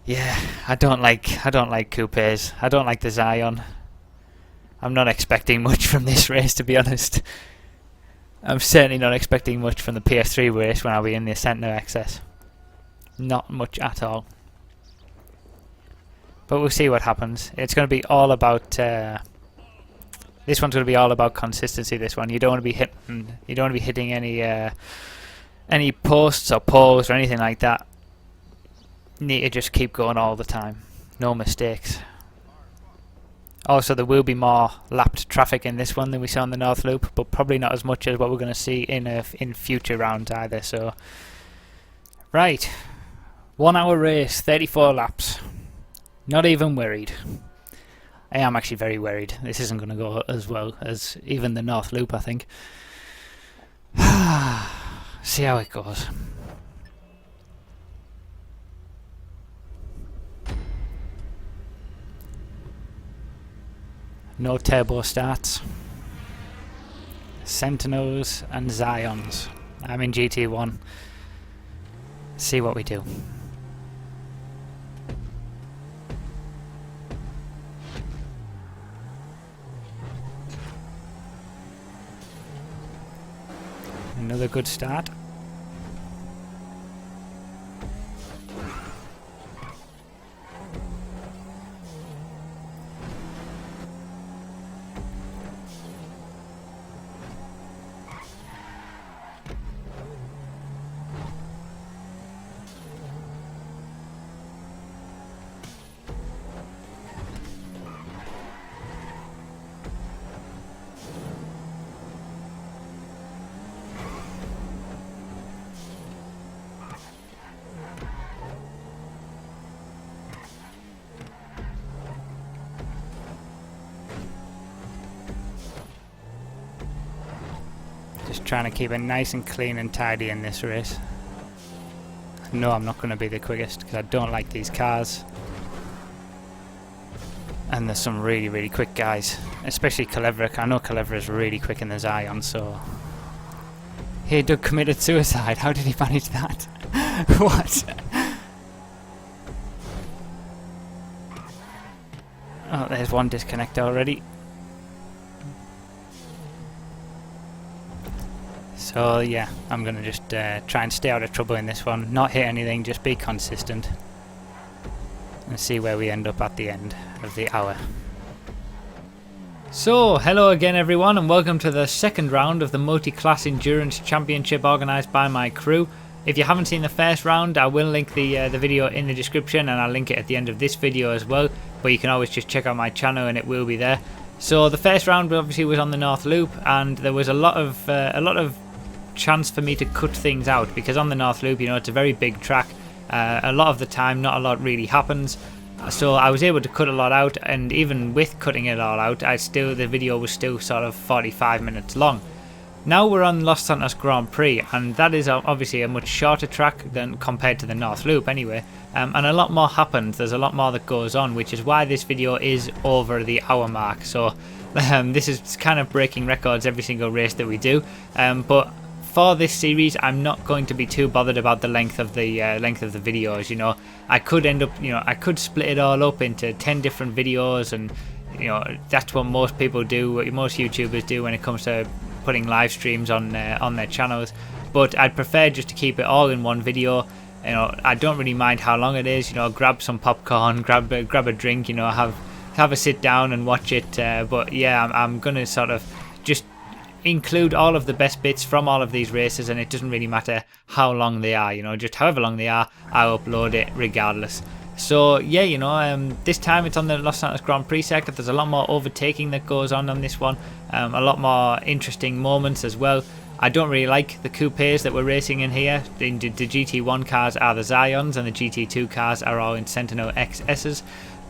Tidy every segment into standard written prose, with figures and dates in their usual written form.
Yeah, I don't like Coupes. I don't like the Zion. I'm not expecting much from this race, to be honest. I'm certainly not expecting much from the PS3 race when I'll be in the Sentinel XSs. Not much at all. But we'll see what happens. It's going to be all about. This one's going to be all about consistency. This one, you don't want to be hitting. You don't want to be hitting any posts or poles or anything like that. You need to just keep going all the time. No mistakes. Also, there will be more lapped traffic in this one than we saw in the North Loop, but probably not as much as what we're going to see in future rounds either. So, right, 1 hour race, 34 laps. Not even worried. I am actually very worried. This isn't going to go as well as even the North Loop, I think. See how it goes. No turbo starts. Sentinels and Zions. I'm in GT1. See what we do. Another good start. Just trying to keep it nice and clean and tidy in this race. No, I'm not going to be the quickest because I don't like these cars. And there's some really, really quick guys, especially Caleveric. I know Caleveric really quick in the Zion, so... Hey, Doug committed suicide. How did he manage that? What? Oh, there's one disconnect already. So yeah, I'm going to just try and stay out of trouble in this one. Not hit anything, just be consistent. And see where we end up at the end of the hour. So, hello again everyone, and welcome to the second round of the Multi-Class Endurance Championship organised by my crew. If you haven't seen the first round, I will link the video in the description, and I'll link it at the end of this video as well. But you can always just check out my channel and it will be there. So the first round obviously was on the North Loop, and there was a lot of chance for me to cut things out, because on the North Loop, you know, it's a very big track. A lot of the time not a lot really happens, so I was able to cut a lot out, and even with cutting it all out, the video was still sort of 45 minutes long. Now we're on Los Santos Grand Prix, and that is obviously a much shorter track than compared to the North Loop anyway, and a lot more happens. There's a lot more that goes on, which is why this video is over the hour mark. So this is kind of breaking records every single race that we do, but for this series, I'm not going to be too bothered about the length of the videos. You know, I could end up, you know, I could split it all up into 10 different videos, and you know, that's what most people do, what most YouTubers do when it comes to putting live streams on their channels. But I'd prefer just to keep it all in one video. You know, I don't really mind how long it is. You know, grab some popcorn, grab a drink. You know, have a sit down and watch it. But yeah, I'm gonna sort of just include all of the best bits from all of these races, and it doesn't really matter how long they are. You know, just however long they are, I'll upload it regardless. So yeah, you know, this time it's on the Los Santos Grand Prix circuit. There's a lot more overtaking that goes on this one, a lot more interesting moments as well. I don't really like the Coupes that we're racing in here. The GT1 cars are the Zions, and the GT2 cars are all in Sentinel XSs.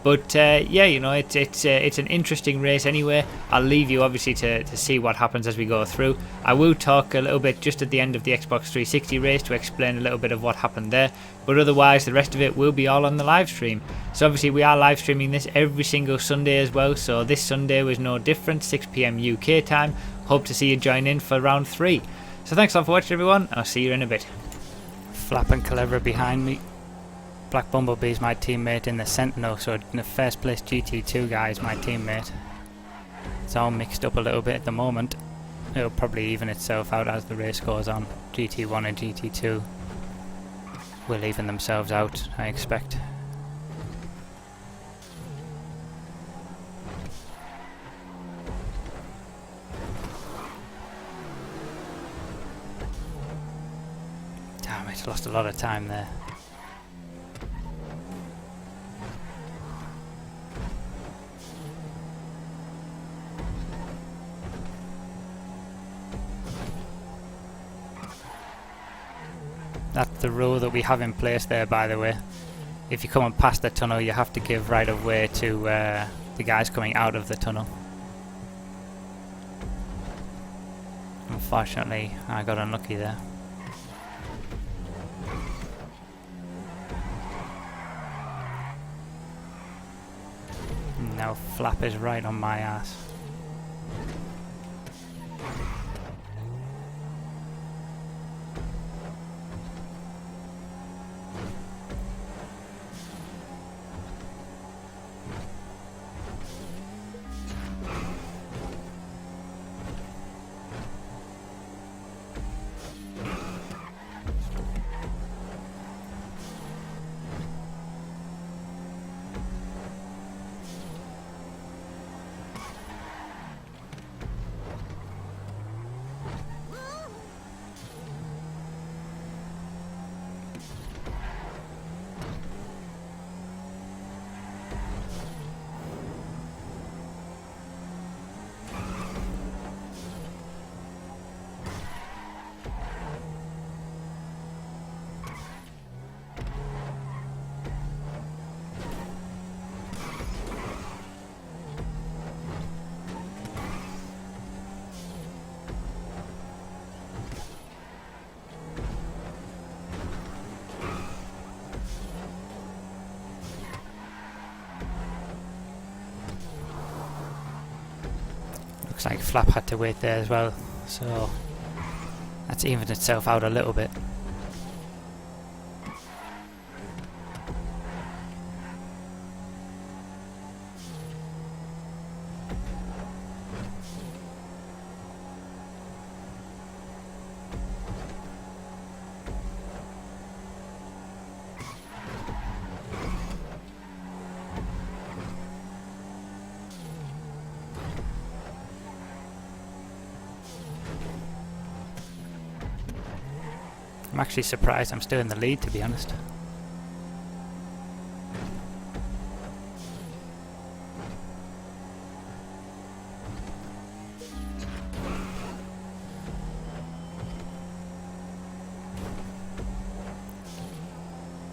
But yeah, you know, it's an interesting race anyway. I'll leave you obviously to see what happens as we go through. I will talk a little bit just at the end of the Xbox 360 race to explain a little bit of what happened there. But otherwise, the rest of it will be all on the live stream. So obviously we are live streaming this every single Sunday as well. So this Sunday was no different, 6 PM UK time. Hope to see you join in for round 3. So thanks a lot for watching everyone. I'll see you in a bit. Flap and Calevra behind me. Black Bumblebee's my teammate in the Sentinel, so in the first place GT2 guy is my teammate. It's all mixed up a little bit at the moment. It'll probably even itself out as the race goes on. GT1 and GT2 will even themselves out, I expect. Damn it, lost a lot of time there. That's the rule that we have in place there, by the way. If you're coming past the tunnel, you have to give right of way to the guys coming out of the tunnel. Unfortunately, I got unlucky there. Now Flap is right on my ass. Looks like Flap had to wait there as well, so that's evened itself out a little bit. I'm actually surprised I'm still in the lead, to be honest.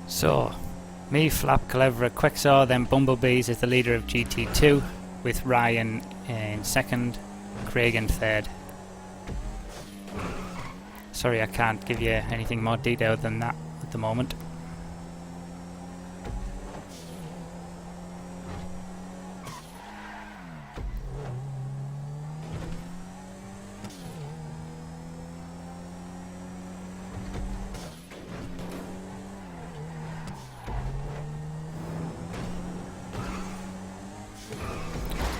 So, me, Flap, Cleverer, Quicksaw, then Bumblebees is the leader of GT2, with Ryan in second, Craig in third. Sorry, I can't give you anything more detailed than that at the moment.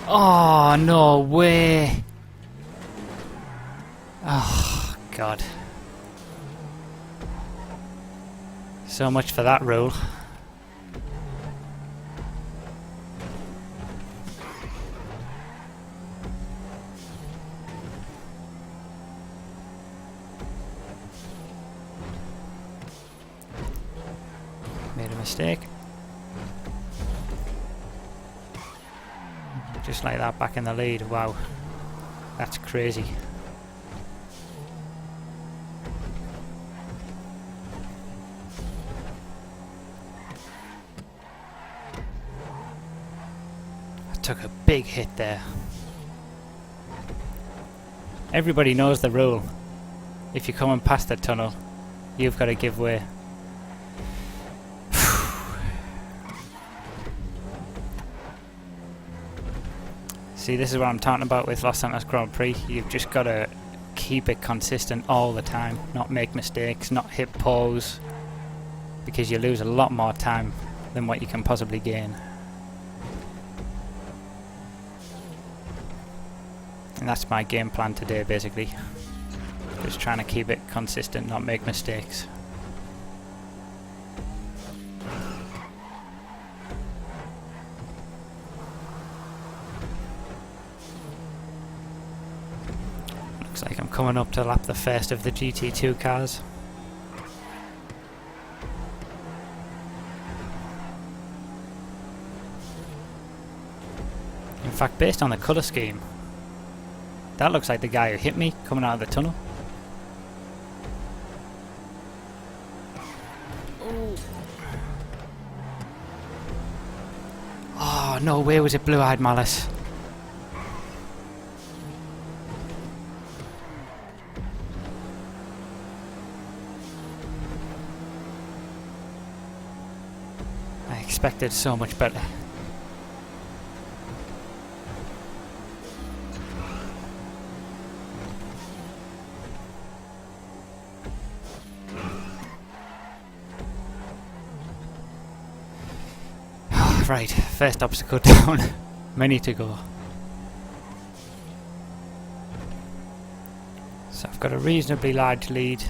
Oh, no way! Oh, God. So much for that rule. Made a mistake. Just like that, back in the lead. Wow. That's crazy. Took a big hit there. Everybody knows the rule. If you're coming past the tunnel, you've got to give way. See, this is what I'm talking about with Los Santos Grand Prix. You've just got to keep it consistent all the time, not make mistakes, not hit pause. because you lose a lot more time than what you can possibly gain. And that's my game plan today, basically. Just trying to keep it consistent, not make mistakes. Looks like I'm coming up to lap the first of the GT2 cars. In fact, based on the colour scheme, that looks like the guy who hit me coming out of the tunnel. Oh, no way was it Blue-Eyed Malice. I expected so much better. Right, first obstacle down. Many to go. So I've got a reasonably large lead,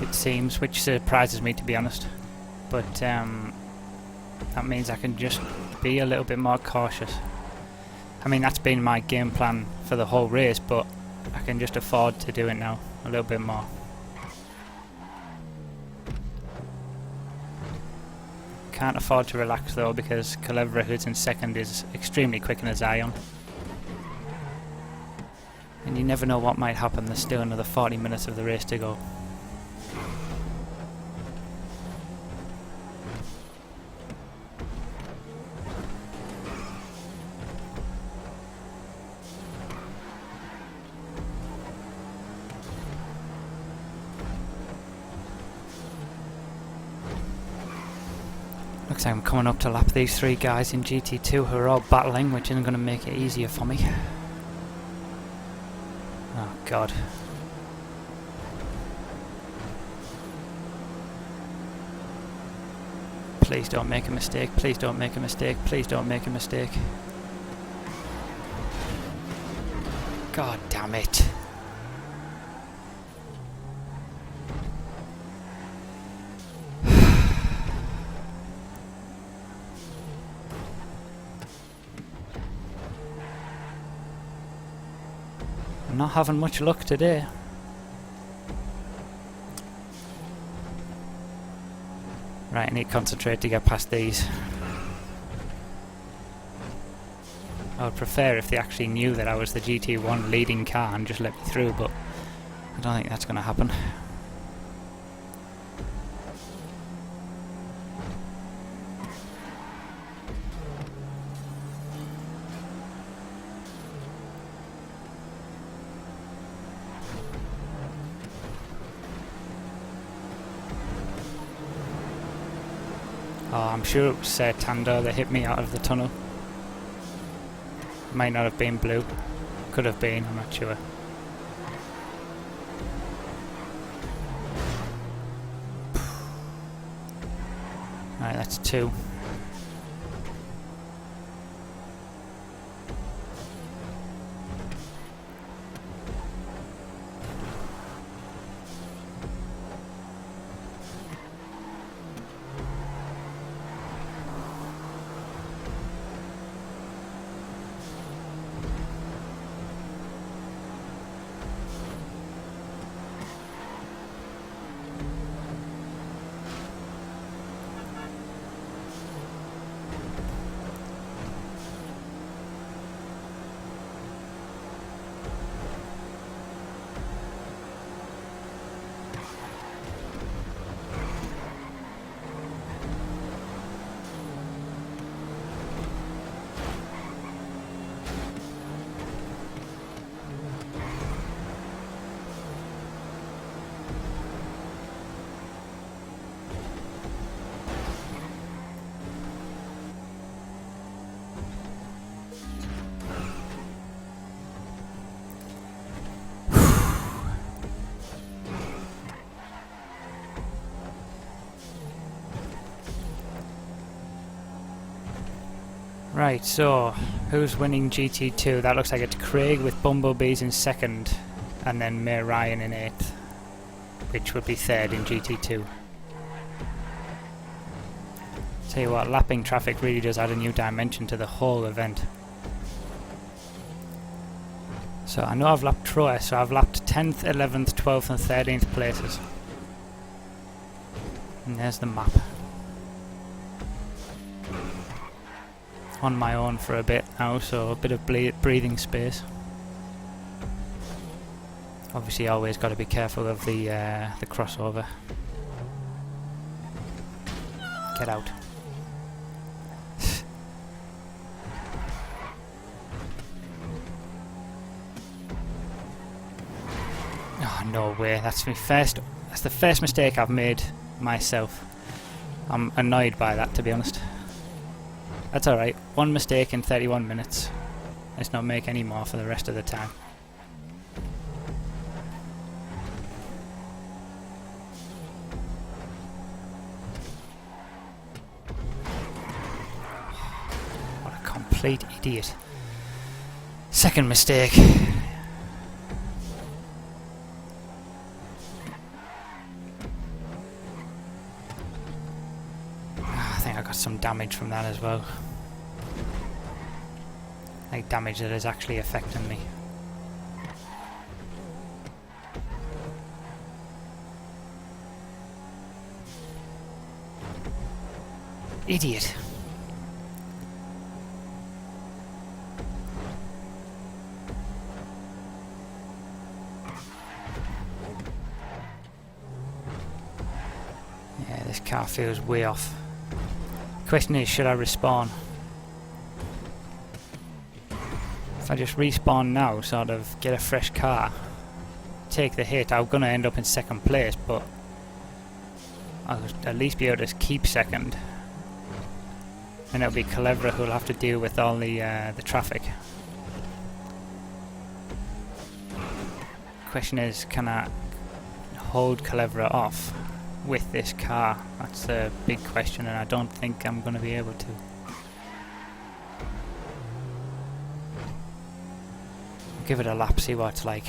it seems, which surprises me, to be honest. But that means I can just be a little bit more cautious. I mean, that's been my game plan for the whole race, but I can just afford to do it now a little bit more. Can't afford to relax though, because Culebra, who's in second, is extremely quick in his ion. And you never know what might happen. There's still another 40 minutes of the race to go. Looks like I'm coming up to lap these three guys in GT2 who are all battling, which isn't going to make it easier for me. Oh god. Please don't make a mistake, please don't make a mistake, please don't make a mistake. God damn it. Not having much luck today. Right, I need to concentrate to get past these. I would prefer if they actually knew that I was the GT1 leading car and just let me through, but I don't think that's going to happen. Oh, I'm sure it was Tando that hit me out of the tunnel. Might not have been Blue. Could have been, I'm not sure. Right, that's two. Right, so who's winning GT2? That looks like it's Craig with Bumblebees in second, and then May Ryan in 8th, which would be third in GT2. Tell you what, lapping traffic really does add a new dimension to the whole event. So I know I've lapped Troy, so I've lapped 10th, 11th, 12th and 13th places. And there's the map. On my own for a bit now, so a bit of breathing space. Obviously always got to be careful of the crossover. Get out. Oh, no way. That's the first mistake I've made myself. I'm annoyed by that, to be honest. That's alright. One mistake in 31 minutes. Let's not make any more for the rest of the time. What a complete idiot. Second mistake. I think I got some damage from that as well. Like damage that is actually affecting me. Idiot. Yeah, this car feels way off. Question is, should I respawn? If I just respawn now, sort of get a fresh car, take the hit, I'm gonna end up in second place, but I'll at least be able to keep second. And it'll be Calevra who'll have to deal with all the traffic. Question is, can I hold Calevra off with this car? That's a big question, and I don't think I'm going to be able to. Give it a lap, see what it's like.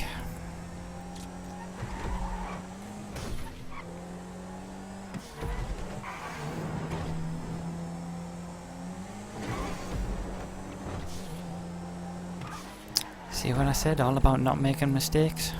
See what I said? All about not making mistakes.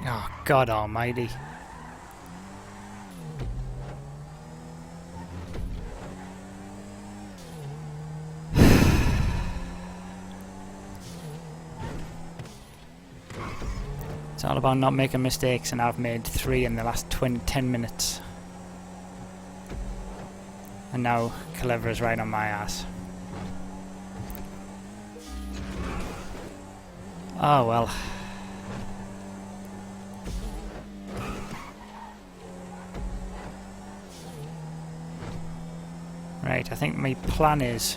Oh, God almighty. It's all about not making mistakes, and I've made 3 in the last 10 minutes. And now Calevra's right on my ass. Oh well. Right, I think my plan is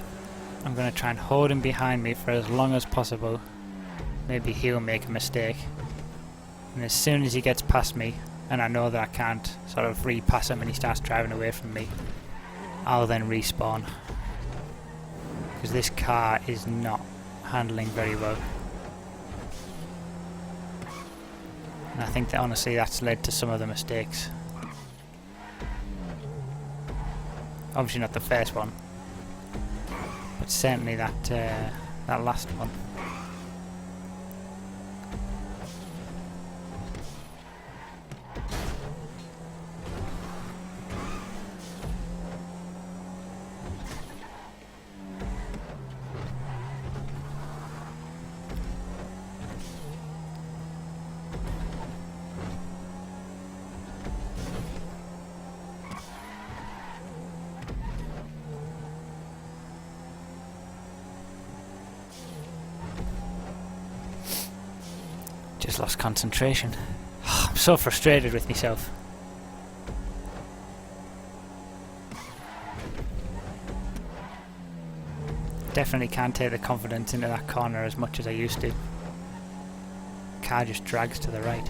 I'm going to try and hold him behind me for as long as possible. Maybe he'll make a mistake. And as soon as he gets past me, and I know that I can't sort of re-pass him and he starts driving away from me, I'll then respawn. Because this car is not handling very well. And I think that honestly that's led to some of the mistakes. Obviously not the first one, but certainly that that last one. just lost concentration. I'm so frustrated with myself. Definitely can't take the confidence into that corner as much as I used to. Car just drags to the right.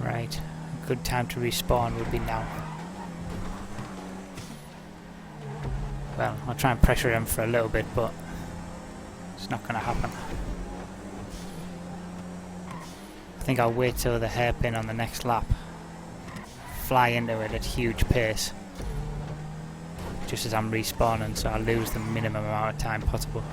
Right, a good time to respawn would be now. Well, I'll try and pressure him for a little bit, but it's not going to happen. I think I'll wait till the hairpin on the next lap. Fly into it at huge pace. Just as I'm respawning, so I lose the minimum amount of time possible.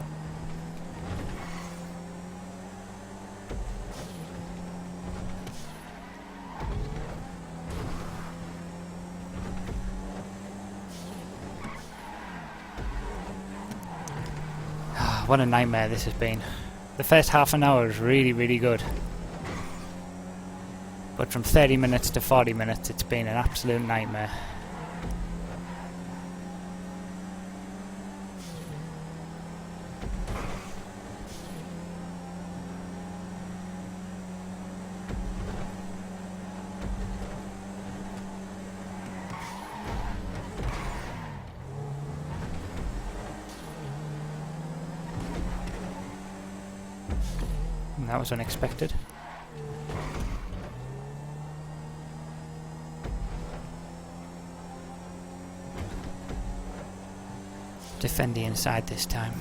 What a nightmare this has been. The first half an hour was really, really good. But from 30 minutes to 40 minutes, it's been an absolute nightmare. That was unexpected. Defend the inside this time.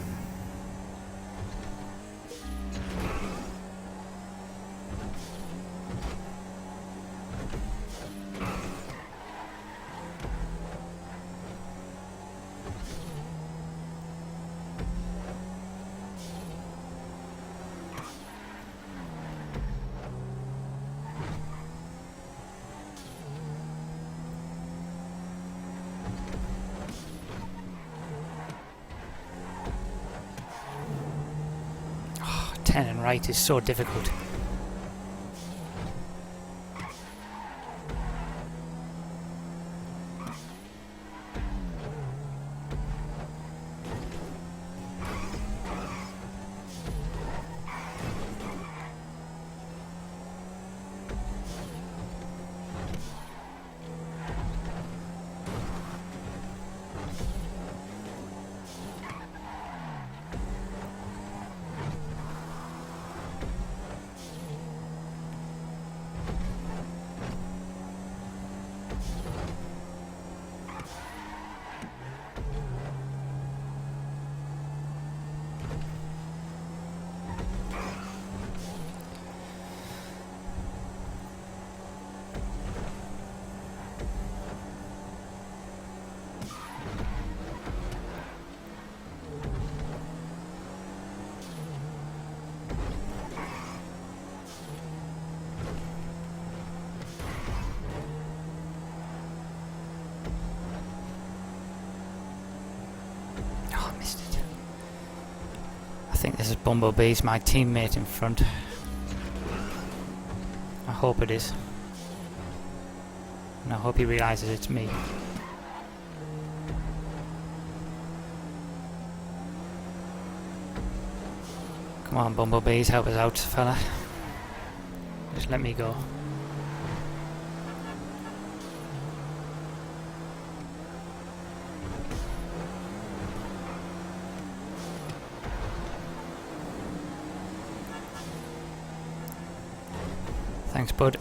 Turning right is so difficult. I think this is Bumblebee's my teammate in front. I hope it is. And I hope he realises it's me. Come on, Bumblebees, help us out, fella. Just let me go. Thanks, bud.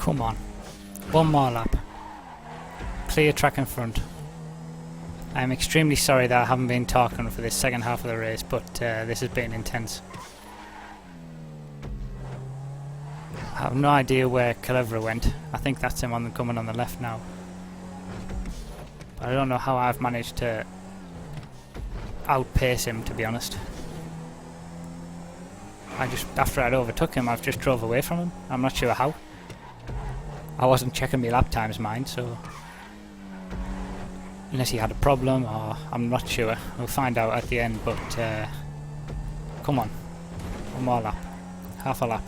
Come on. One more lap. Clear track in front. I'm extremely sorry that I haven't been talking for this second half of the race, but this has been intense. I have no idea where Calevra went. I think that's him coming on the left now. But I don't know how I've managed to outpace him, to be honest. After I'd overtook him, I've just drove away from him. I'm not sure how. I wasn't checking my lap times, mind, so... Unless he had a problem, or... I'm not sure. We'll find out at the end, but... come on. One more lap. Half a lap.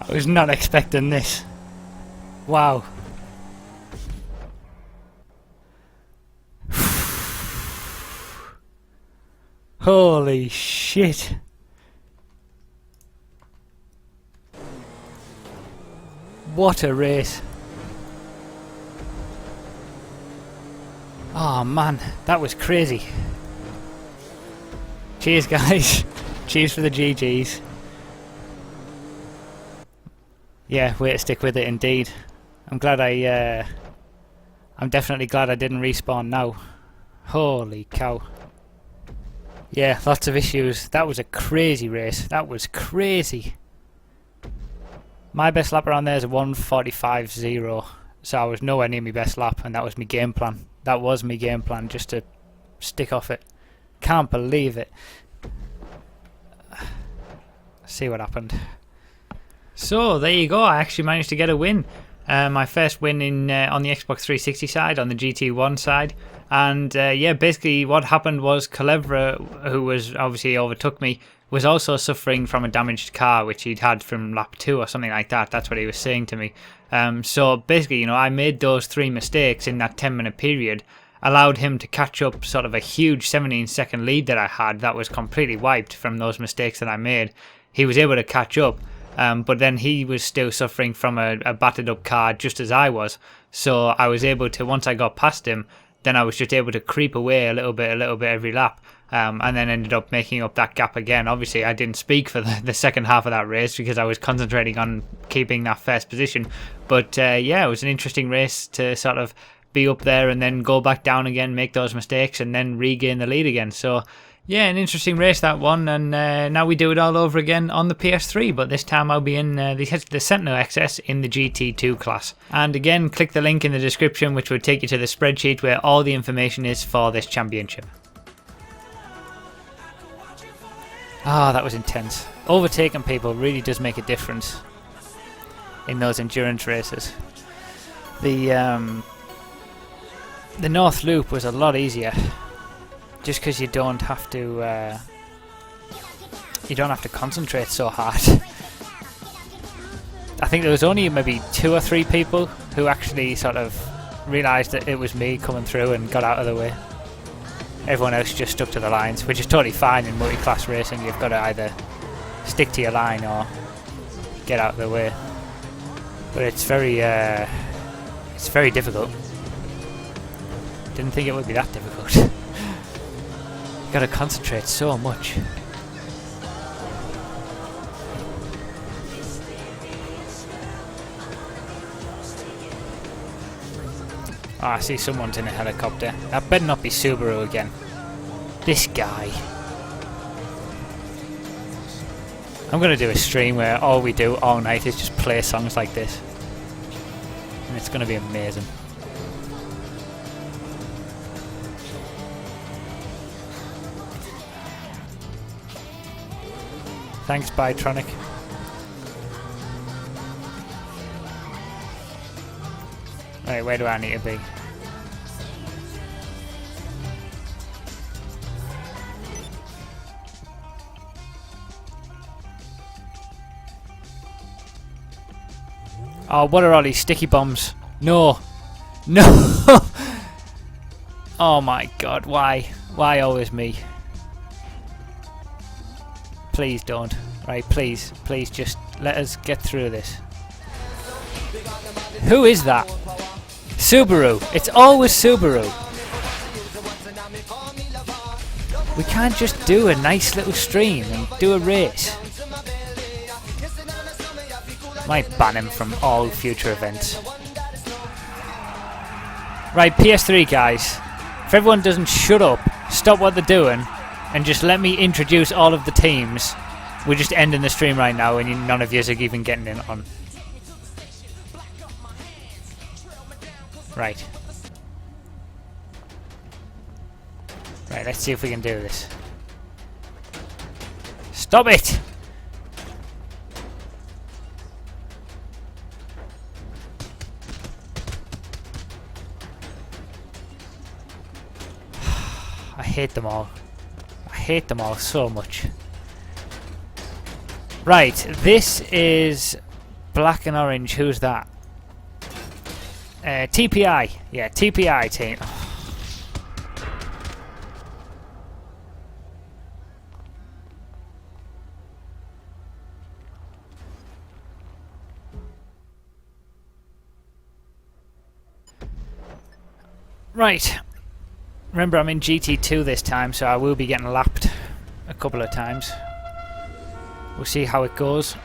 I was not expecting this. Wow. Holy shit. What a race. Oh man, that was crazy. Cheers guys. Cheers for the GGs. Yeah, way to stick with it indeed. I'm definitely glad I didn't respawn now. Holy cow. Yeah, lots of issues. That was a crazy race. That was crazy. My best lap around there is a 1:45.0. So I was nowhere near my best lap, and that was my game plan. That was my game plan, just to stick off it. Can't believe it. See what happened. So there you go, I actually managed to get a win. My first win on the Xbox 360 side, on the GT1 side. And yeah, basically what happened was Calevra, who was obviously overtook me, was also suffering from a damaged car, which he'd had from lap 2 or something like that. That's what he was saying to me. So basically, you know, I made those 3 mistakes in that 10-minute period, allowed him to catch up sort of a huge 17-second lead that I had that was completely wiped from those mistakes that I made. He was able to catch up. But then he was still suffering from a battered up car just as I was. So I was able to, once I got past him, then I was just able to creep away a little bit every lap. And then ended up making up that gap again. Obviously, I didn't speak for the second half of that race because I was concentrating on keeping that first position. But yeah, it was an interesting race to sort of be up there and then go back down again, make those mistakes, and then regain the lead again. So yeah, an interesting race, that one, and now we do it all over again on the PS3, but this time I'll be in the Sentinel XS in the GT2 class. And again, click the link in the description, which will take you to the spreadsheet where all the information is for this championship. Ah, that was intense. Overtaking people really does make a difference in those endurance races. The North Loop was a lot easier. Just because you don't have to concentrate so hard. I think there was only maybe 2 or 3 people who actually sort of realised that it was me coming through and got out of the way. Everyone else just stuck to the lines, which is totally fine in multi-class racing. You've got to either stick to your line or get out of the way. But it's very difficult. Didn't think it would be that difficult. Gotta concentrate so much. Oh, I see someone's in a helicopter. That better not be Subaru again. This guy. I'm gonna do a stream where all we do all night is just play songs like this. and it's going to be amazing. Thanks, Bytronic. Right, where do I need to be? Oh, what are all these sticky bombs? No. No! Oh my god, why? Why always me? Please don't. Right, please. Please just let us get through this. Who is that? Subaru. It's always Subaru. We can't just do a nice little stream and do a race. Might ban him from all future events. Right, PS3 guys. If everyone doesn't shut up, stop what they're doing, and just let me introduce all of the teams, we're just ending the stream right now and none of you are even getting in on. Right. Right, let's see if we can do this. Stop it! I hate them all. I hate them all so much. Right, this is black and orange. Who's that? TPI. Yeah, TPI team. Right. Remember, I'm in GT2 this time, so I will be getting lapped a couple of times. We'll see how it goes.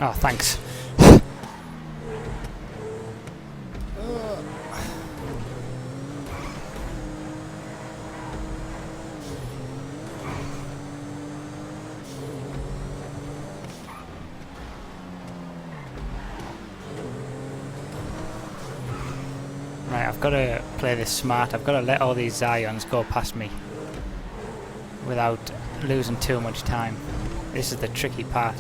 Oh, thanks. Right, I've got to play this smart. I've got to let all these Zions go past me without losing too much time. This is the tricky part.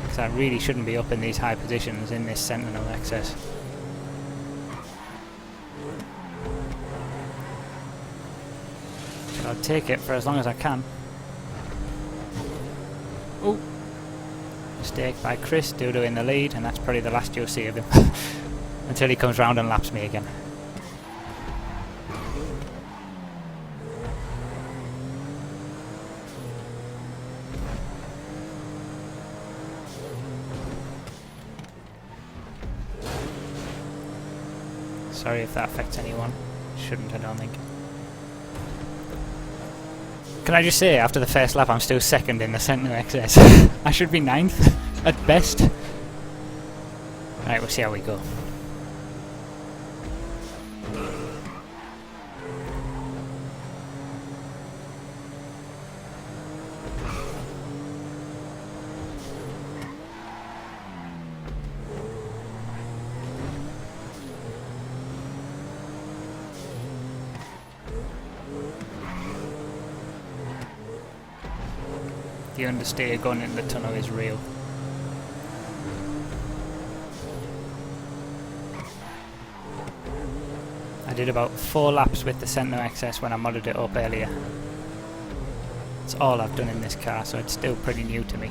Because I really shouldn't be up in these high positions in this Sentinel XS. But I'll take it for as long as I can. Oh! Mistake by Chris, Dodo in the lead, and that's probably the last you'll see of him. Until he comes round and laps me again. Sorry if that affects anyone. Shouldn't, I don't think. Can I just say, after the first lap, I'm still second in the Sentinel XS. I should be 9th, at best. Right, we'll see how we go. The understeer going in the tunnel is real. I did about 4 laps with the Sentinel XS when I modded it up earlier. It's all I've done in this car, so it's still pretty new to me.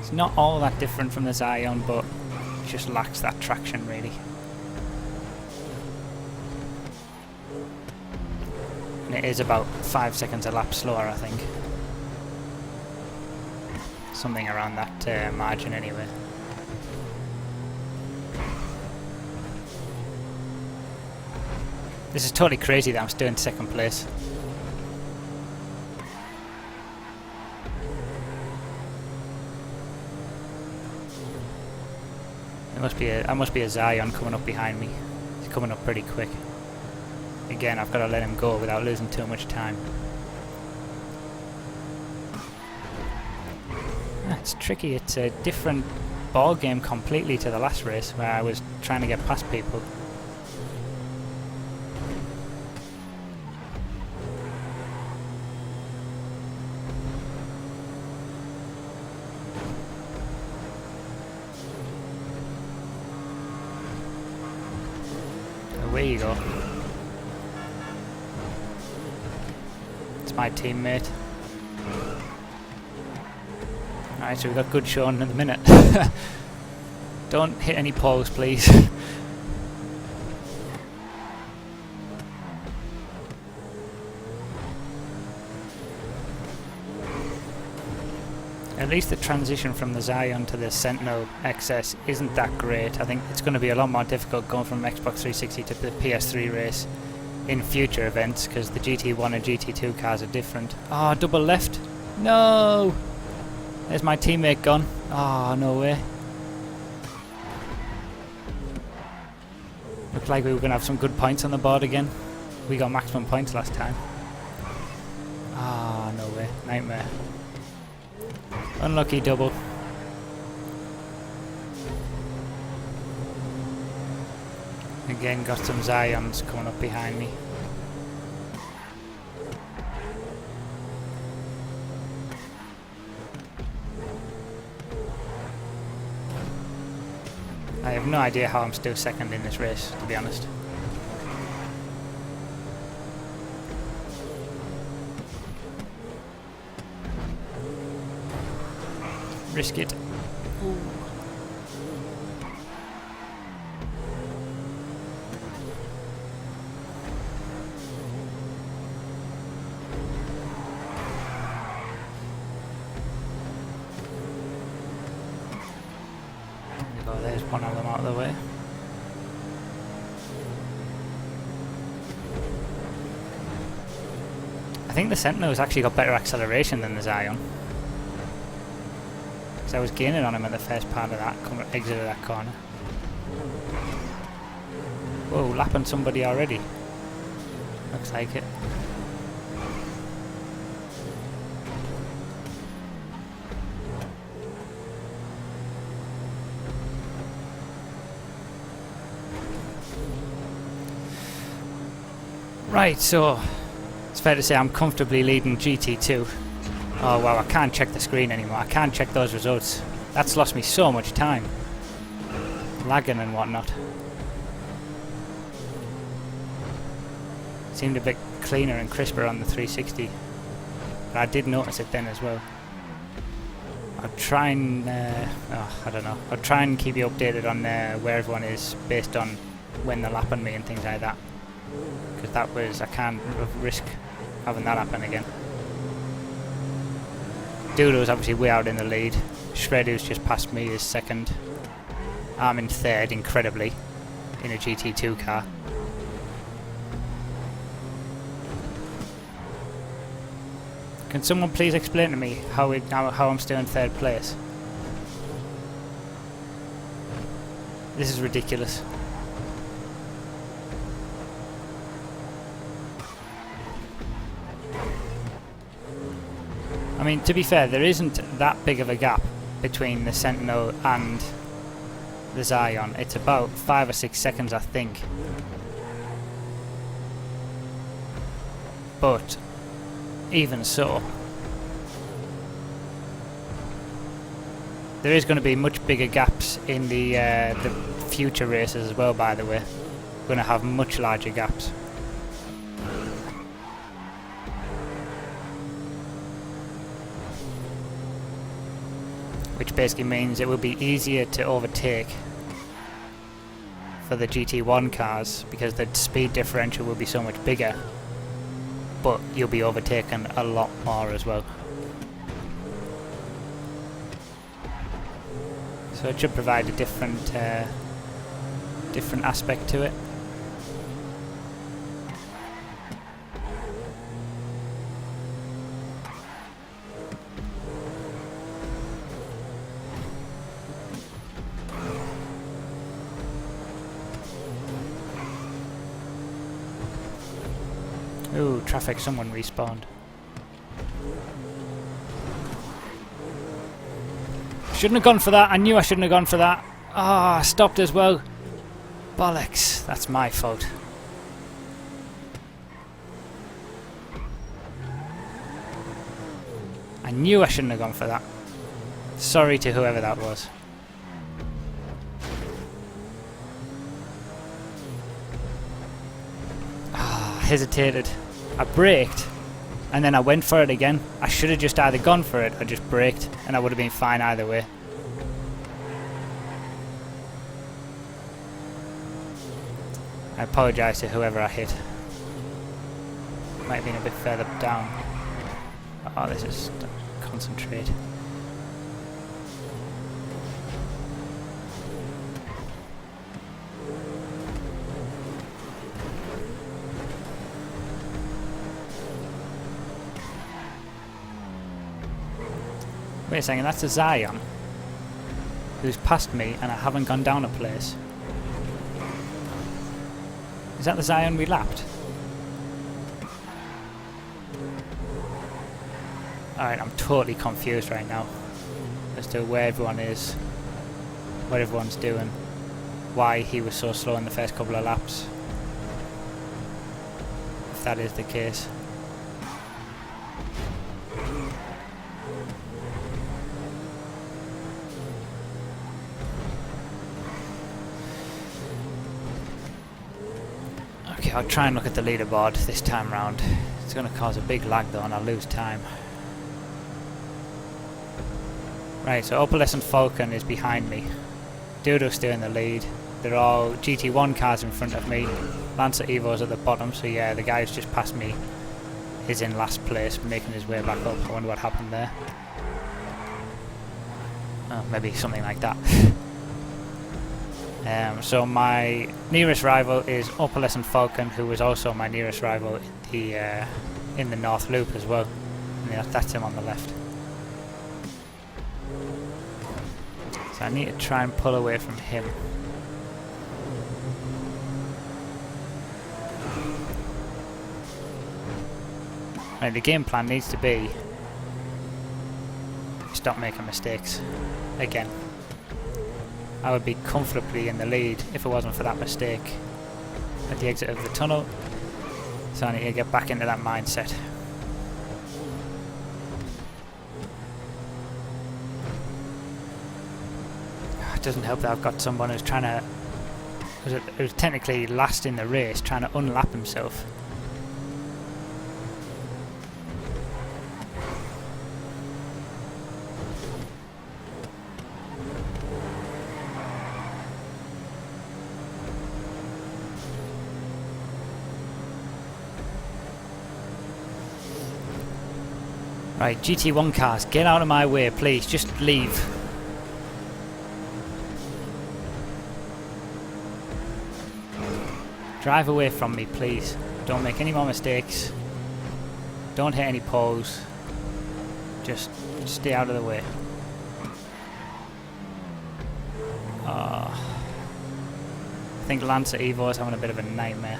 It's not all that different from the Zion, but it just lacks that traction really. And it is about 5 seconds a lap slower, I think. Something around that margin anyway. This is totally crazy that I'm still in second place. There must be a Zion coming up behind me. He's coming up pretty quick. Again, I've got to let him go without losing too much time. It's tricky. It's a different ball game completely to the last race where I was trying to get past people. Away you go. It's my teammate. Alright, so we've got good showing in the minute. Don't hit any poles, please. At least the transition from the Zion to the Sentinel XS isn't that great. I think it's going to be a lot more difficult going from Xbox 360 to the PS3 race in future events, because the GT1 and GT2 cars are different. Oh, double left. No! There's my teammate gone. Oh, no way. Looked like we were going to have some good points on the board again. We got maximum points last time. Ah, no way. Nightmare. Unlucky double. Again, got some Zions coming up behind me. I have no idea how I'm still second in this race, to be honest. Risk it. Ooh. Oh, there's one of them out of the way. I think the Sentinel's actually got better acceleration than the Zion. I was gaining on him at the first part of that exit of that corner. Whoa, lapping somebody already. Looks like it. Right, so it's fair to say I'm comfortably leading GT2. Oh wow, I can't check the screen anymore. I can't check those results. That's lost me so much time. Lagging and whatnot. Seemed a bit cleaner and crisper on the 360. But I did notice it then as well. I'll try and... I don't know. I'll try and keep you updated on where everyone is based on when they're lapping me and things like that. Because that was... I can't risk having that happen again. Doodle's obviously way out in the lead. Shredder's just passed me is second. I'm in third, incredibly, in a GT2 car. Can someone please explain to me how I'm still in third place? This is ridiculous. I mean, to be fair, there isn't that big of a gap between the Sentinel and the Zion. It's about 5 or 6 seconds, I think. But even so, there is going to be much bigger gaps in the future races as well, by the way. We're going to have much larger gaps. which basically means it will be easier to overtake for the GT1 cars because the speed differential will be so much bigger, but you'll be overtaken a lot more as well. So it should provide a different aspect to it. Ooh, traffic, someone respawned. Shouldn't have gone for that. I knew I shouldn't have gone for that. Ah, I stopped as well. Bollocks. That's my fault. I knew I shouldn't have gone for that. Sorry to whoever that was. Ah, hesitated. I braked, and then I went for it again. I should have just either gone for it or just braked, and I would have been fine either way. I apologise to whoever I hit. Might have been a bit further down. Oh, this is... concentrate. Wait a second, that's a Zion who's passed me and I haven't gone down a place. Is that the Zion we lapped? Alright, I'm totally confused right now as to where everyone is, what everyone's doing, why he was so slow in the first couple of laps, if that is the case. Okay, I'll try and look at the leaderboard this time round. It's going to cause a big lag though and I'll lose time. Right, so Opalescent Falcon is behind me. Dodo's still in the lead. They're all GT1 cars in front of me. Lancer Evo's at the bottom, so yeah, the guy who's just passed me is in last place, making his way back up. I wonder what happened there. Oh, maybe something like that. So my nearest rival is Opalescent Falcon, who was also my nearest rival in the North Loop as well. And yeah, that's him on the left. So I need to try and pull away from him. Right, the game plan needs to be stop making mistakes again. I would be comfortably in the lead if it wasn't for that mistake at the exit of the tunnel. So I need to get back into that mindset. It doesn't help that I've got someone who's trying to, who's technically last in the race, trying to unlap himself. Right, GT1 cars, get out of my way, please. Just leave. Drive away from me, please. Don't make any more mistakes. Don't hit any poles. Just stay out of the way. I think Lancer Evo is having a bit of a nightmare.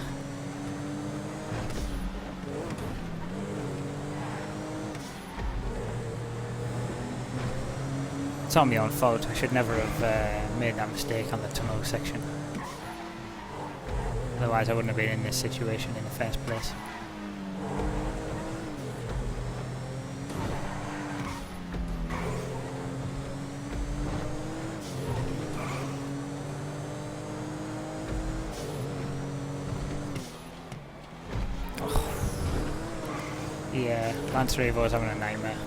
It's all my own fault. I should never have made that mistake on the tunnel section. Otherwise I wouldn't have been in this situation in the first place. Oh. Yeah, Lancer Evo is having a nightmare.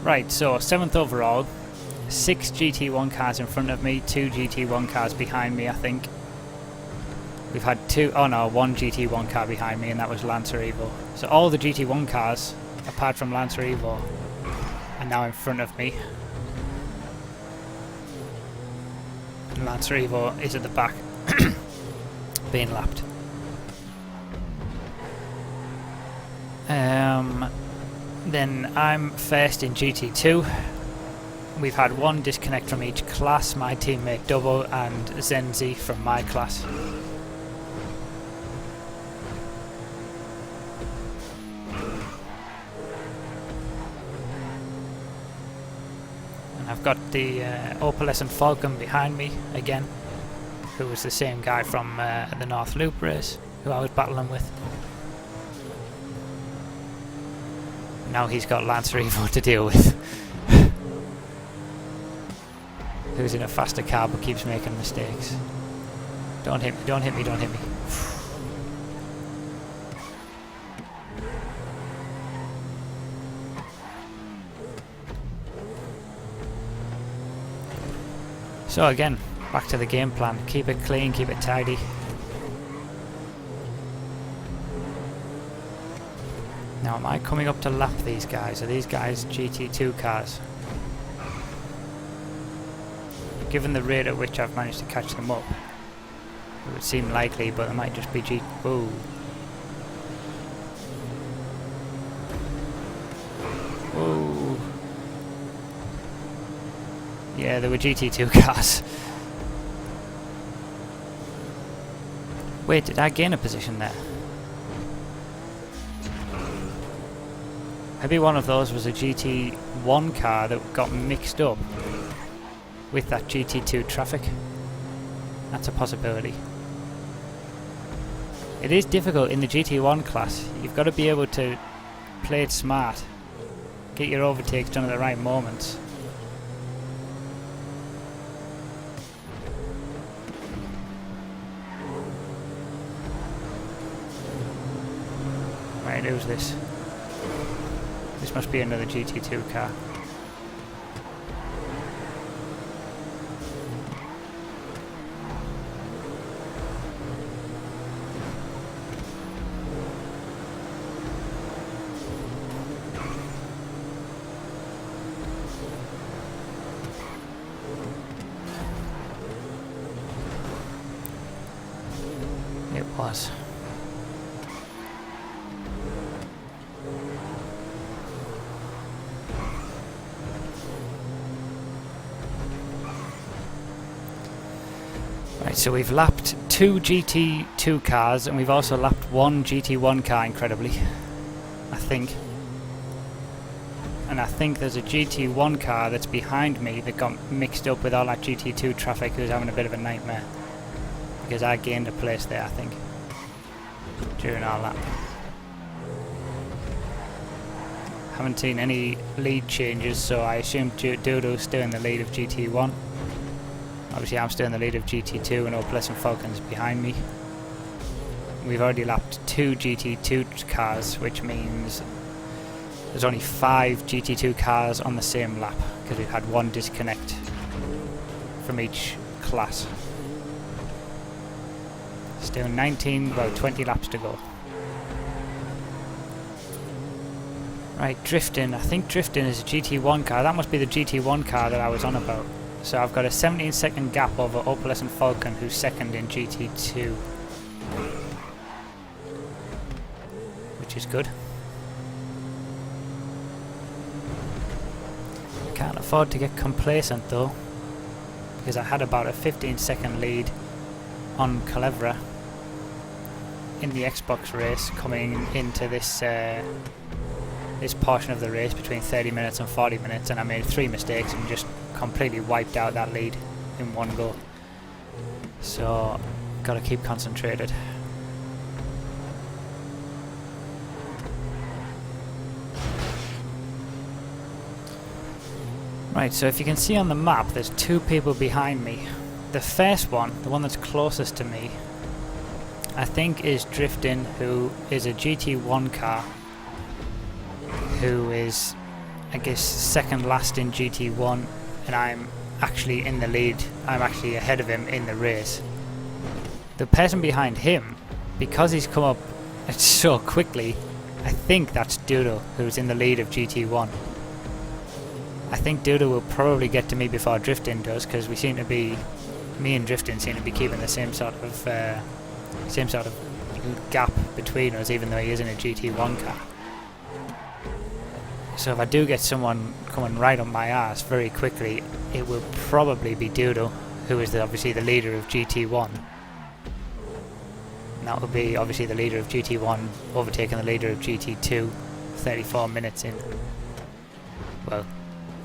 Right, so 7th overall, 6 GT1 cars in front of me, 2 GT1 cars behind me, I think. We've had one GT1 car behind me, and that was Lancer Evo. So all the GT1 cars, apart from Lancer Evo, are now in front of me. And Lancer Evo is at the back, being lapped. Then I'm first in GT2. We've had one disconnect from each class, my teammate Double and Zenzi from my class. And I've got the Opalescent Falcon behind me again, who was the same guy from the North Loop race, who I was battling with. Now he's got Lancer Evo to deal with. Who's in a faster car but keeps making mistakes. Don't hit me, don't hit me, don't hit me. So again, back to the game plan. Keep it clean, keep it tidy. Now, am I coming up to lap these guys? Are these guys GT2 cars? Given the rate at which I've managed to catch them up, it would seem likely, but it might just be Ooh. Ooh. Yeah, they were GT2 cars. Wait, did I gain a position there? Maybe one of those was a GT1 car that got mixed up with that GT2 traffic. That's a possibility. It is difficult in the GT1 class. You've got to be able to play it smart. Get your overtakes done at the right moments. Right, who's this? This must be another GT2 car. It was. Right, so we've lapped 2 GT2 cars and we've also lapped 1 GT1 car, incredibly, I think. And I think there's a GT1 car that's behind me that got mixed up with all that GT2 traffic, who's having a bit of a nightmare. Because I gained a place there, I think, during our lap. Haven't seen any lead changes, so I assume Dodo's still in the lead of GT1. Obviously I'm still in the lead of GT2 and Opalescent Falcon's behind me. We've already lapped 2 GT2 cars, which means there's only 5 GT2 cars on the same lap, because we've had one disconnect from each class. Still 20 laps to go. Right, drifting. I think drifting is a GT1 car. That must be the GT1 car that I was on about. So I've got a 17-second gap over Opalescent Falcon, who's second in GT2. Which is good. Can't afford to get complacent though, because I had about a 15-second lead on Calevra in the Xbox race coming into this this portion of the race between 30 minutes and 40 minutes, and I made 3 mistakes and just completely wiped out that lead in one go. So gotta keep concentrated. Right, so if you can see on the map, there's 2 people behind me. The first one, the one that's closest to me, I think is Drifting, who is a GT1 car, who is I guess, second last in GT1, and I'm actually in the lead. I'm actually ahead of him in the race. The person behind him, because he's come up so quickly, I think that's Doodle, who's in the lead of GT1. I think Doodle will probably get to me before Drifting does, because we seem to be, me and Drifting seem to be keeping the same sort of gap between us, even though he is in a GT1 car. So if I do get someone coming right on my ass very quickly, it will probably be Doodle, who is obviously the leader of GT1. And that will be obviously the leader of GT1 overtaking the leader of GT2 34 minutes in. Well,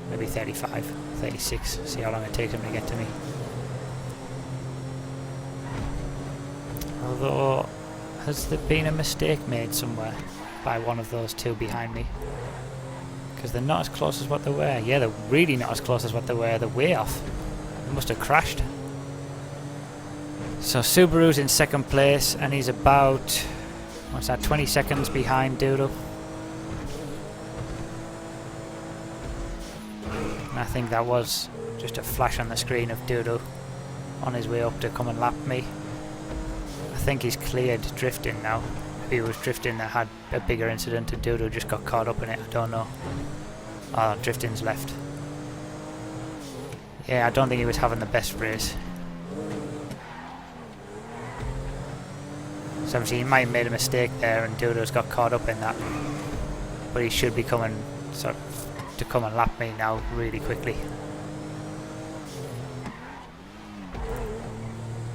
maybe 35, 36, see how long it takes him to get to me. Although, has there been a mistake made somewhere by one of those two behind me? Because they're not as close as what they were. Yeah, they're really not as close as what they were. They're way off. They must have crashed. So Subaru's in second place, and he's about, what's that, 20 seconds behind Doodle. And I think that was just a flash on the screen of Doodle on his way up to come and lap me. I think he's cleared Drifting now. Maybe it was Drifting that had a bigger incident and Doodle just got caught up in it, I don't know. Oh, Drifting's left. Yeah, I don't think he was having the best race. So obviously he might have made a mistake there and Doodle's got caught up in that. But he should be coming sort of to come and lap me now really quickly.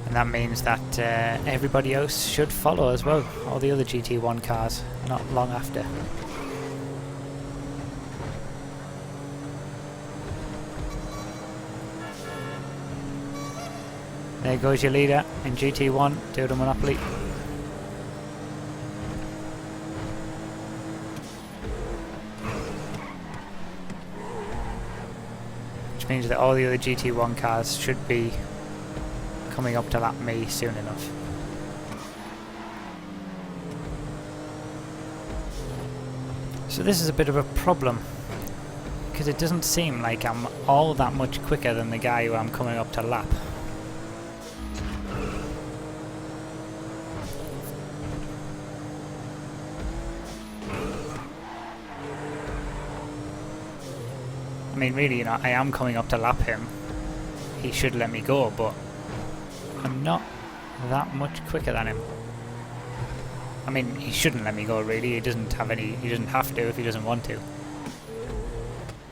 And that means that everybody else should follow as well, all the other GT1 cars, not long after. There goes your leader in GT1, Doodle Monopoly. Which means that all the other GT1 cars should be coming up to lap me soon enough. So this is a bit of a problem, because it doesn't seem like I'm all that much quicker than the guy who I'm coming up to lap. I mean, really, you know, I am coming up to lap him. He should let me go, but I'm not that much quicker than him. I mean, he shouldn't let me go, really. He doesn't have to if he doesn't want to.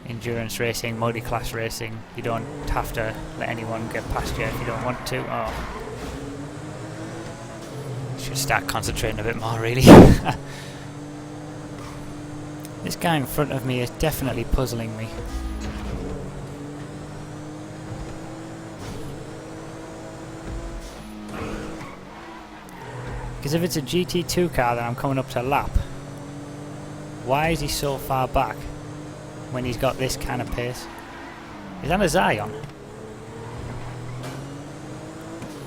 Endurance racing, multi-class racing, you don't have to let anyone get past you if you don't want to. Oh. Should start concentrating a bit more, really. This guy in front of me is definitely puzzling me. Because if it's a GT2 car that I'm coming up to lap, why is he so far back when he's got this kind of pace? Is that a Zion?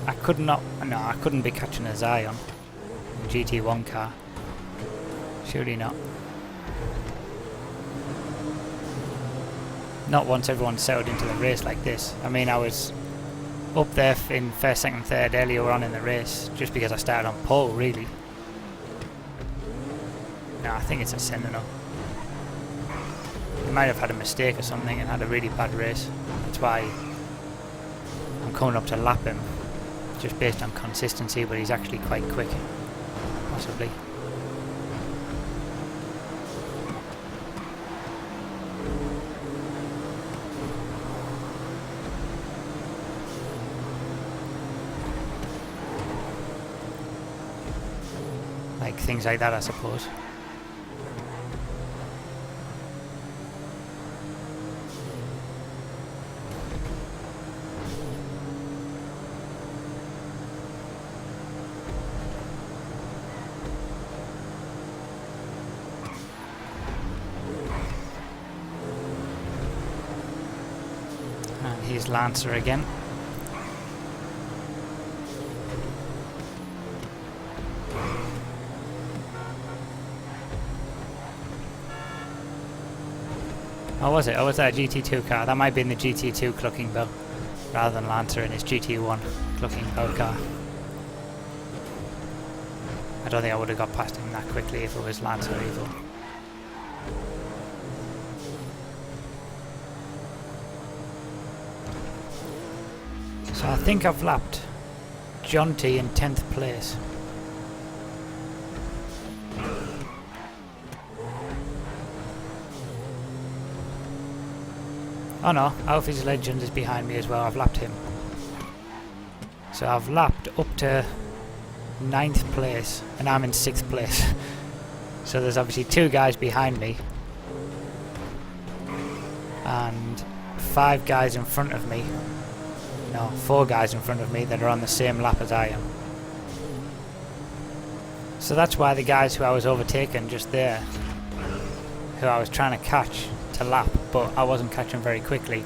I couldn't be catching a Zion. A GT1 car. Surely not. Not once everyone's settled into the race like this. I mean, I was up there in first, second, third earlier on in the race, just because I started on pole, really. No, I think it's a Sentinel. He might have had a mistake or something and had a really bad race. That's why I'm coming up to lap him, just based on consistency, but he's actually quite quick, possibly. Like things like that, I suppose. And here's Lancer again. Oh, was it? Oh, was that a GT2 car? That might be in the GT2 clucking bell, rather than Lancer in his GT1 clucking bell car. I don't think I would have got past him that quickly if it was Lancer Evo. So I think I've lapped John T in 10th place. Oh no, Alfie's Legend is behind me as well. I've lapped him. So I've lapped up to 9th place and I'm in 6th place. So there's obviously 2 guys behind me and 5 guys in front of me. No, 4 guys in front of me that are on the same lap as I am. So that's why the guys who I was overtaking just there, who I was trying to catch to lap, but I wasn't catching very quickly.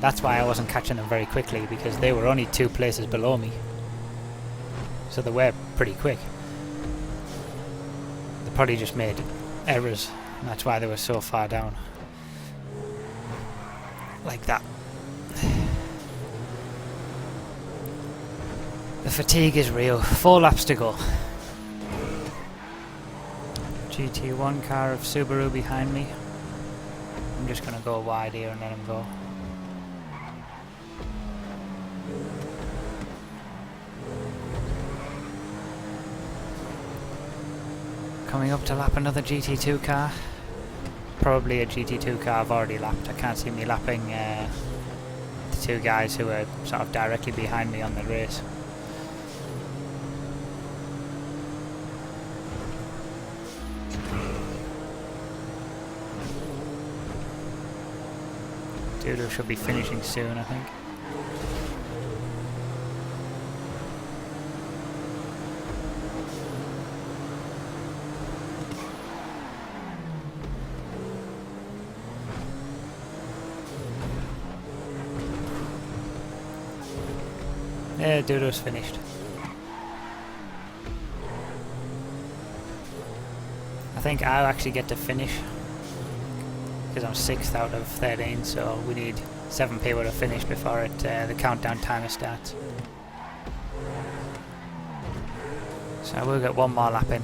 That's why I wasn't catching them very quickly, because they were only 2 places below me. So they were pretty quick. They probably just made errors, and that's why they were so far down. Like that. The fatigue is real. 4 laps to go. GT1 car of Subaru behind me. I'm just going to go wide here and let him go. Coming up to lap another GT2 car. Probably a GT2 car I've already lapped. I can't see me lapping the 2 guys who are sort of directly behind me on the race. Doodle should be finishing soon, I think. Yeah, Doodle's finished. I think I'll actually get to finish, because I'm 6th out of 13, so we need 7 people to finish before the countdown timer starts. So I will get 1 more lap in.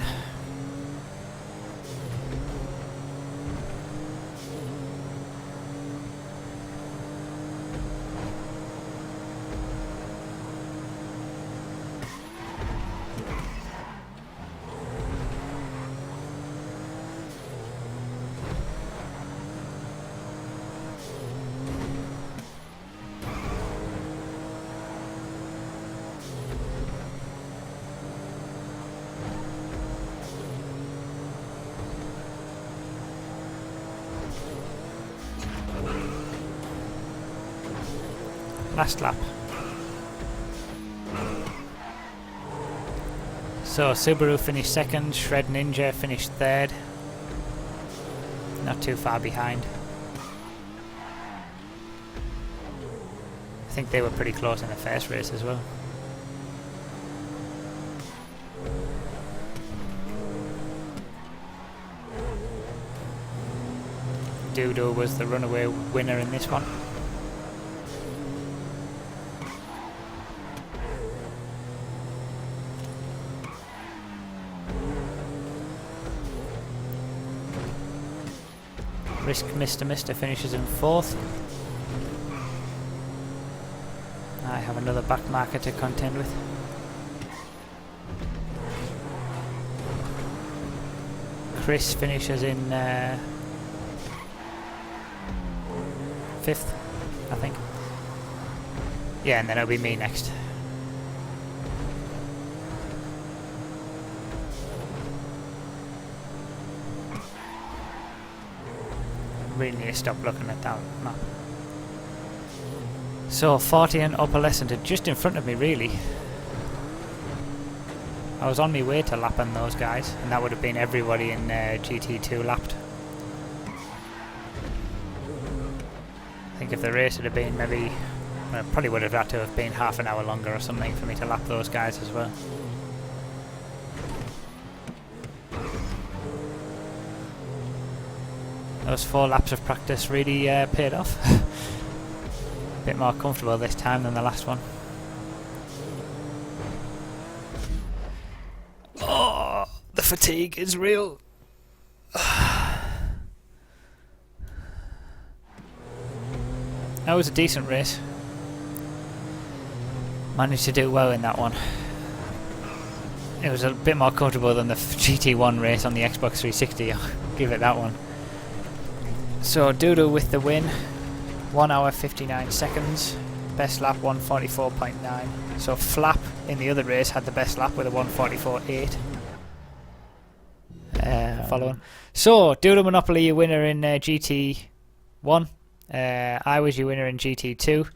Last lap. So Subaru finished 2nd, Shred Ninja finished 3rd. Not too far behind. I think they were pretty close in the first race as well. Doodle was the runaway winner in this one. Risk Mr. finishes in 4th. I have another back marker to contend with. Chris finishes in 5th, I think. Yeah, and then it'll be me next. Really need to stop looking at that map. So 40 and Opalescent are just in front of me, really. I was on my way to lapping those guys, and that would have been everybody in GT2 lapped. I think if the race had been maybe, well, it probably would have had to have been half an hour longer or something for me to lap those guys as well. Those 4 laps of practice really paid off. A bit more comfortable this time than the last one. Oh, the fatigue is real. That was a decent race. Managed to do well in that one. It was a bit more comfortable than the GT1 race on the Xbox 360, I'll give it that one. So Doodle with the win, 1 hour 59 seconds, best lap 144.9. So Flap in the other race had the best lap with a 144.8. Following. So Doodle Monopoly, your winner in GT1. I was your winner in GT2.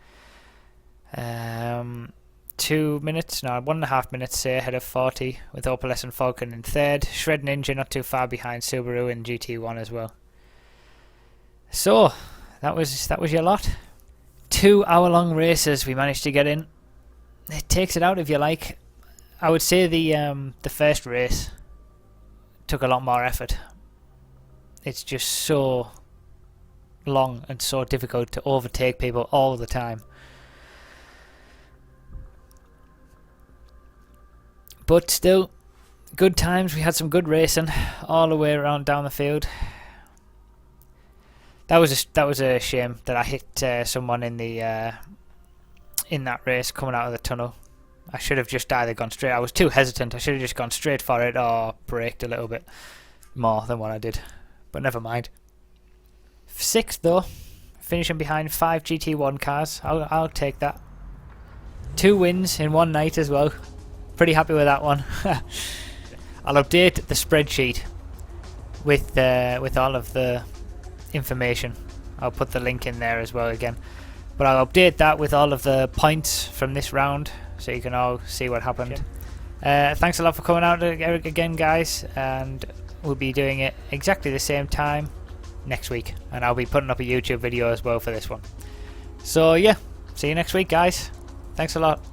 2 minutes, no, 1.5 minutes say ahead of 40 with Opalescent Falcon in third. Shred Ninja not too far behind Subaru in GT1 as well. So that was your lot. 2 hour long races we managed to get in. It takes it out if you like. I would say the first race took a lot more effort. It's just so long and so difficult to overtake people all the time. But still, good times. We had some good racing all the way around down the field. That was a shame that I hit someone in the in that race coming out of the tunnel. I should have just either gone straight. I was too hesitant. I should have just gone straight for it or braked a little bit more than what I did. But never mind. 6th though, finishing behind 5 GT1 cars. I'll take that. 2 wins in one night as well. Pretty happy with that one. I'll update the spreadsheet with all of the information. I'll put the link in there as well again. But I'll update that with all of the points from this round so you can all see what happened. Thanks a lot for coming out again, guys, and we'll be doing it exactly the same time next week, and I'll be putting up a YouTube video as well for this one. So yeah, see you next week, guys. Thanks a lot.